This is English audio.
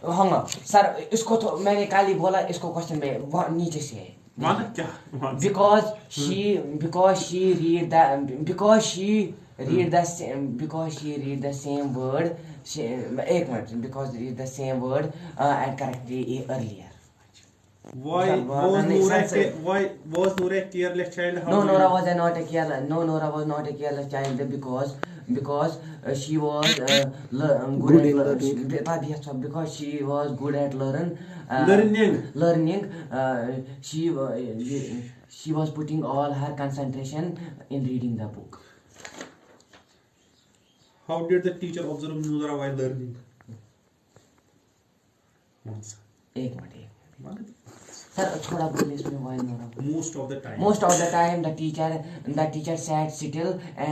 हाँ सर, इसको तो मैंने कल ही बोला, इसको क्वेश्चन में नीचे से है. Because she read the same word, एक minute, because read the same word and correctly earlier. Why was Noor a careless child? No, Nora was not a careless. No, Nora was not a careless child because she was good at learning. Because she was good at learning. She was putting all her concentration in reading the book. How did the teacher observe Noora while learning? एक minute sir, थोड़ा बोलिए इसमें while Nora. Most of the time the teacher sat still and